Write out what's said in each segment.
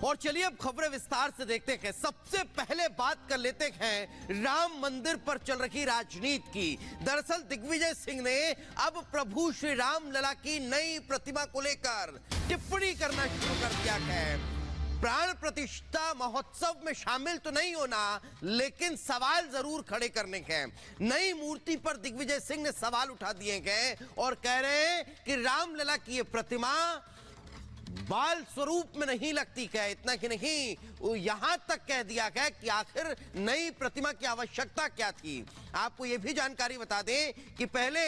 और चलिए अब खबरें विस्तार से देखते हैं। सबसे पहले बात कर लेते हैं राम मंदिर पर चल रही राजनीति की। दरअसल दिग्विजय सिंह ने अब प्रभु श्री राम लला की नई प्रतिमा को लेकर टिप्पणी करना शुरू कर दिया है। प्राण प्रतिष्ठा महोत्सव में शामिल तो नहीं होना, लेकिन सवाल जरूर खड़े करने के हैं। नई मूर्ति पर दिग्विजय सिंह ने सवाल उठा दिए गए और कह रहे हैं कि रामलला की ये प्रतिमा बाल स्वरूप में नहीं लगती है। इतना कि नहीं, यहां तक कह दिया गया कि आखिर नई प्रतिमा की आवश्यकता क्या थी। आपको यह भी जानकारी बता दें कि पहले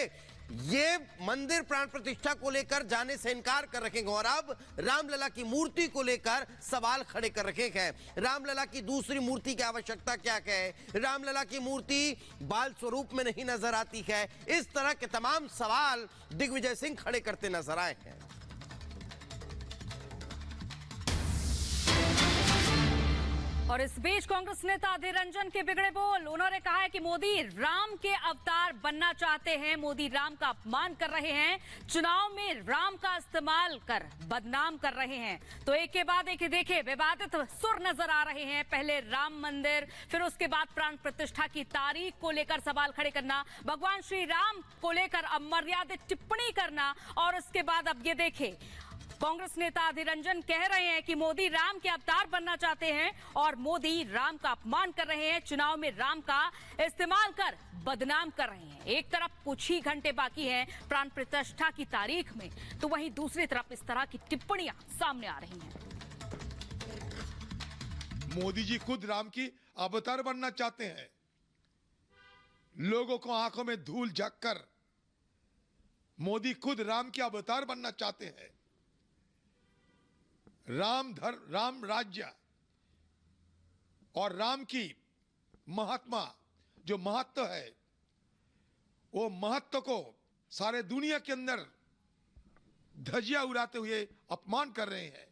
ये मंदिर प्राण प्रतिष्ठा को लेकर जाने से इनकार कर रखे हैं और अब रामलला की मूर्ति को लेकर सवाल खड़े कर रखे हैं। रामलला की दूसरी मूर्ति की आवश्यकता क्या है, रामलला की मूर्ति बाल स्वरूप में नहीं नजर आती है। इस तरह के तमाम सवाल दिग्विजय सिंह खड़े करते नजर आए हैं। और इस बीच कांग्रेस नेता अधीर रंजन के बिगड़े बोल। उन्होंने कहा है कि मोदी राम के अवतार बनना चाहते हैं, मोदी राम का अपमान कर रहे हैं, चुनाव में राम का इस्तेमाल कर बदनाम कर रहे हैं। तो एक के बाद एक देखिए विवादित सुर नजर आ रहे हैं। पहले राम मंदिर, फिर उसके बाद प्राण प्रतिष्ठा की तारीख को लेकर सवाल खड़े करना, भगवान श्री राम को लेकर अमर्यादित टिप्पणी करना, और उसके बाद अब ये देखें कांग्रेस नेता अधीर रंजन कह रहे हैं कि मोदी राम के अवतार बनना चाहते हैं और मोदी राम का अपमान कर रहे हैं, चुनाव में राम का इस्तेमाल कर बदनाम कर रहे हैं। एक तरफ कुछ ही घंटे बाकी हैं प्राण प्रतिष्ठा की तारीख में, तो वहीं दूसरी तरफ इस तरह की टिप्पणियां सामने आ रही हैं। मोदी जी खुद राम की अवतार बनना चाहते हैं। लोगों को आंखों में धूल झककर मोदी खुद राम के अवतार बनना चाहते हैं। राम राज्य और राम की महात्मा जो महत्व है, वो महत्व को सारे दुनिया के अंदर धज्जियां उड़ाते हुए अपमान कर रहे हैं।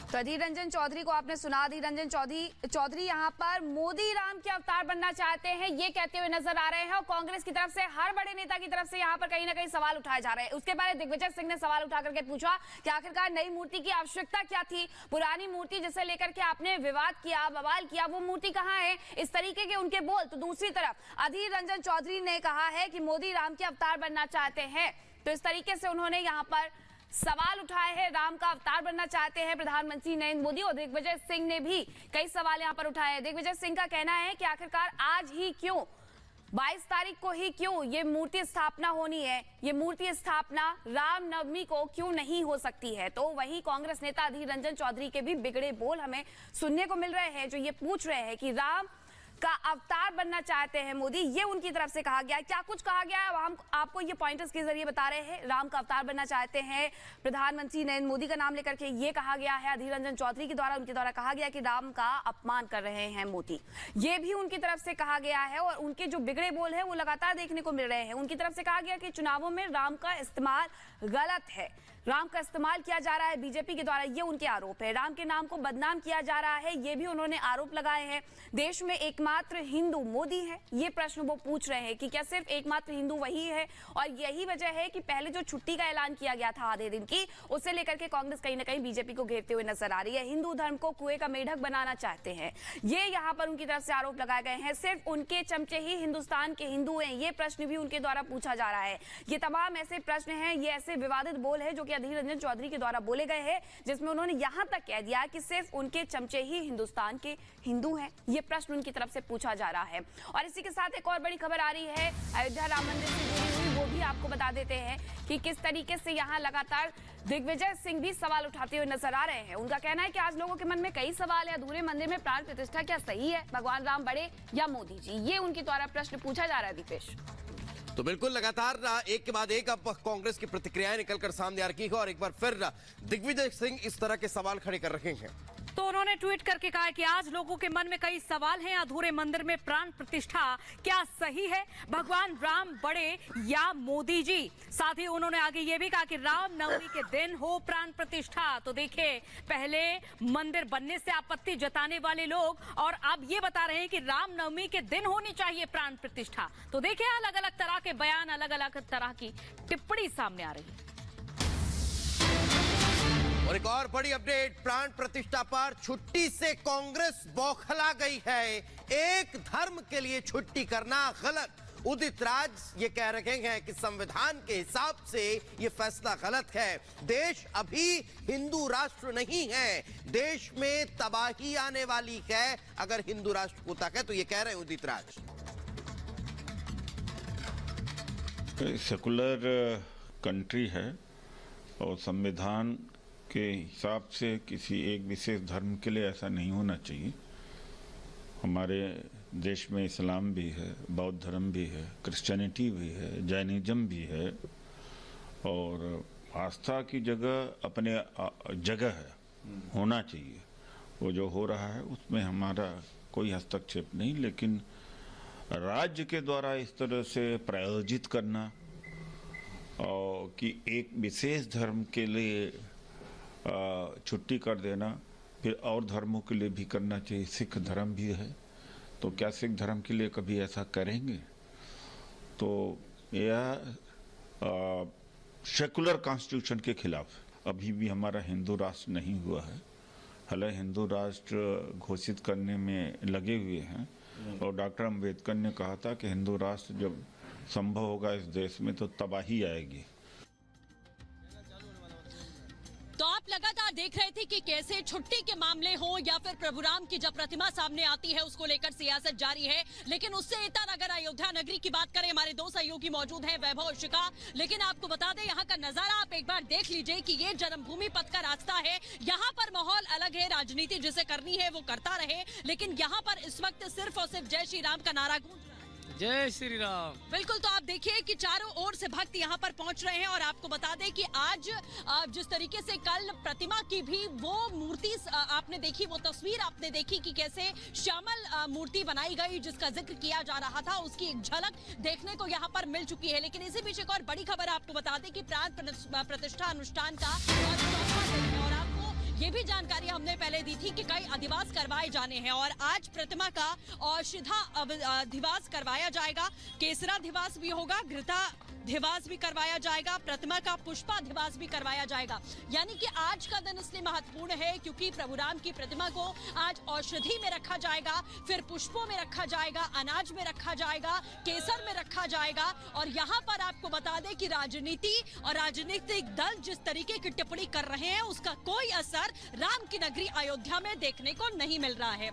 तो अधीर रंजन चौधरी को आपने सुना। अधीर रंजन चौधरी यहाँ पर मोदी राम के अवतार बनना चाहते हैं ये कहते हुए नजर आ रहे हैं, और कांग्रेस की तरफ से हर बड़े नेता की तरफ से यहाँ पर कहीं ना कहीं सवाल उठाए जा रहे हैं। उसके बारे में दिग्विजय सिंह ने सवाल उठा करके पूछा कि आखिरकार नई मूर्ति की आवश्यकता क्या थी, पुरानी मूर्ति जिसे लेकर के आपने विवाद किया, बवाल किया, वो मूर्ति कहाँ है, इस तरीके के उनके बोल। तो दूसरी तरफ अधीर रंजन चौधरी ने कहा है कि मोदी राम के अवतार बनना चाहते हैं। तो इस तरीके से उन्होंने यहाँ पर सवाल उठाए हैं, राम का अवतार बनना चाहते हैं प्रधानमंत्री नरेंद्र मोदी। और दिग्विजय सिंह ने भी कई सवाल यहां पर उठाए हैं। दिग्विजय सिंह का कहना है कि आखिरकार आज ही क्यों, 22 तारीख को ही क्यों ये मूर्ति स्थापना होनी है, ये मूर्ति स्थापना रामनवमी को क्यों नहीं हो सकती है। तो वहीं कांग्रेस नेता अधीर रंजन चौधरी के भी बिगड़े बोल हमें सुनने को मिल रहे हैं, जो ये पूछ रहे हैं कि राम का अवतार बनना चाहते हैं मोदी, ये उनकी तरफ से कहा गया है। क्या कुछ कहा गया है हम आपको ये पॉइंटर्स के जरिए बता रहे हैं। राम का अवतार बनना चाहते हैं प्रधानमंत्री नरेंद्र मोदी का नाम लेकर के ये कहा गया है अधीर रंजन चौधरी के द्वारा, उनके द्वारा कहा गया कि राम का अपमान कर रहे हैं मोदी, ये भी उनकी तरफ से कहा गया है। और उनके जो बिगड़े बोल है वो लगातार देखने को मिल रहे हैं। उनकी तरफ से कहा गया कि चुनावों में राम का इस्तेमाल गलत है, राम का इस्तेमाल किया जा रहा है बीजेपी के द्वारा, ये उनके आरोप है। राम के नाम को बदनाम किया जा रहा है, ये भी उन्होंने आरोप लगाए हैं। देश में एकमात्र हिंदू मोदी है, ये प्रश्न वो पूछ रहे हैं कि क्या सिर्फ एकमात्र हिंदू वही है। और यही वजह है कि पहले जो छुट्टी का ऐलान किया गया था आधे दिन की, उसे लेकर के कांग्रेस कहीं ना कहीं बीजेपी को घेरते हुए नजर आ रही है। हिंदू धर्म को कुएं का मेढक बनाना चाहते हैं, ये यहाँ पर उनकी तरफ से आरोप लगाए गए हैं। सिर्फ उनके चमचे ही हिंदुस्तान के हिंदू हैं, ये प्रश्न भी उनके द्वारा पूछा जा रहा है। ये तमाम ऐसे प्रश्न हैं, ये ऐसे विवादित बोल है जो अधीर रंजन चौधरी के द्वारा बोले गए हैं, जिसमें उन्होंने यहां तक कह दिया कि सिर्फ उनके चमचे ही हिंदुस्तान के हिंदू हैं। ये प्रश्न उनकी तरफ से पूछा जा रहा है। और इसी के साथ एक और बड़ी खबर आ रही है अयोध्या राम मंदिर से जुड़ी हुई, वो भी आपको बता देते हैं कि किस तरीके से यहां लगातार दिग्विजय सिंह भी सवाल उठाते हुए नजर आ रहे हैं। उनका कहना है कि आज लोगों के मन में कई सवाल है, अधूरे मंदिर में प्राण प्रतिष्ठा क्या सही है, भगवान राम बड़े या मोदी जी, ये उनके द्वारा प्रश्न पूछा जा रहा है। दीपेश, तो बिल्कुल लगातार एक के बाद एक अब कांग्रेस की प्रतिक्रियाएं निकलकर सामने आ रही है और एक बार फिर दिग्विजय सिंह इस तरह के सवाल खड़े कर रहे हैं। तो उन्होंने ट्वीट करके कहा कि आज लोगों के मन में कई सवाल हैं, अधूरे मंदिर में प्राण प्रतिष्ठा क्या सही है, भगवान राम बड़े या मोदी जी। साथ ही उन्होंने आगे ये भी कहा कि राम नवमी के दिन हो प्राण प्रतिष्ठा। तो देखिए, पहले मंदिर बनने से आपत्ति जताने वाले लोग और अब ये बता रहे हैं कि राम नवमी के दिन होनी चाहिए प्राण प्रतिष्ठा। तो देखिए, अलग अलग तरह के बयान, अलग अलग तरह की टिप्पणी सामने आ रही है। और एक और बड़ी अपडेट, प्राण प्रतिष्ठा पर छुट्टी से कांग्रेस बौखला गई है। एक धर्म के लिए छुट्टी करना गलत। उदित राज ये कह रहे हैं कि संविधान के हिसाब से ये फैसला गलत है। देश अभी हिंदू राष्ट्र नहीं है, देश में तबाही आने वाली है अगर हिंदू राष्ट्र होता है। तो ये कह रहे हैं उदित राज। सेकुलर कंट्री है और संविधान के हिसाब से किसी एक विशेष धर्म के लिए ऐसा नहीं होना चाहिए। हमारे देश में इस्लाम भी है, बौद्ध धर्म भी है, क्रिश्चियनिटी भी है, जैनिज्म भी है और आस्था की जगह अपने जगह है, होना चाहिए। वो जो हो रहा है उसमें हमारा कोई हस्तक्षेप नहीं, लेकिन राज्य के द्वारा इस तरह से प्रायोजित करना और कि एक विशेष धर्म के लिए छुट्टी कर देना, फिर और धर्मों के लिए भी करना चाहिए। सिख धर्म भी है, तो क्या सिख धर्म के लिए कभी ऐसा करेंगे? तो यह सेकुलर कॉन्स्टिट्यूशन के खिलाफ। अभी भी हमारा हिंदू राष्ट्र नहीं हुआ है, हालांकि हिंदू राष्ट्र घोषित करने में लगे हुए हैं और डॉक्टर अम्बेडकर ने कहा था कि हिंदू राष्ट्र जब संभव होगा इस देश में तो तबाही आएगी। तो आप लगातार देख रहे थे कि कैसे छुट्टी के मामले हो या फिर प्रभु राम की जब प्रतिमा सामने आती है उसको लेकर सियासत जारी है। लेकिन उससे इतर अगर अयोध्या नगरी की बात करें, हमारे दो सहयोगी मौजूद हैं, वैभव और शिखा। लेकिन आपको बता दें यहाँ का नजारा आप एक बार देख लीजिए कि ये जन्मभूमि पथ का रास्ता है। यहाँ पर माहौल अलग है, राजनीति जिसे करनी है वो करता रहे, लेकिन यहाँ पर इस वक्त सिर्फ और सिर्फ जय श्री राम का नारा गूंज रहा है। जय श्री राम। बिल्कुल, तो आप देखिए कि चारों ओर से भक्त यहाँ पर पहुंच रहे हैं और आपको बता दें कि आज जिस तरीके से कल प्रतिमा की भी वो मूर्ति आपने देखी, वो तस्वीर आपने देखी कि कैसे श्यामल मूर्ति बनाई गई जिसका जिक्र किया जा रहा था, उसकी एक झलक देखने को यहाँ पर मिल चुकी है। लेकिन इसी बीच एक और बड़ी खबर आपको बता दें कि प्राण प्रतिष्ठा अनुष्ठान का और आपको ये भी जानकारी हमने पहले दी थी कि कई अधिवास करवाए जाने हैं और आज प्रतिमा का औषधा अधिवास करवाया जाएगा। केसराधिवास भी होगा, घृताधिवास भी करवाया जाएगा, प्रतिमा का पुष्पाधिवास भी करवाया जाएगा। यानी कि आज का दिन इसलिए महत्वपूर्ण है क्योंकि प्रभु राम की प्रतिमा को आज औषधि में रखा जाएगा, फिर पुष्पों में रखा जाएगा, अनाज में रखा जाएगा, केसर में रखा जाएगा। और यहाँ पर आपको बता दें कि राजनीति और राजनीतिक दल जिस तरीके की टिप्पणी कर रहे हैं उसका कोई असर राम की नगरी अयोध्या में देखने को नहीं मिल रहा है।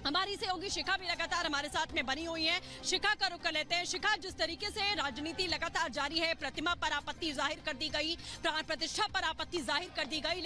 हमारी सहयोगी शिखा भी लगातार हमारे साथ में बनी हुई है। शिखा का रुख लेते हैं। शिखा, जिस तरीके से राजनीति लगातार जारी है, प्रतिमा पर आपत्ति जाहिर कर दी गई, प्राण प्रतिष्ठा पर आपत्ति जाहिर कर दी गई,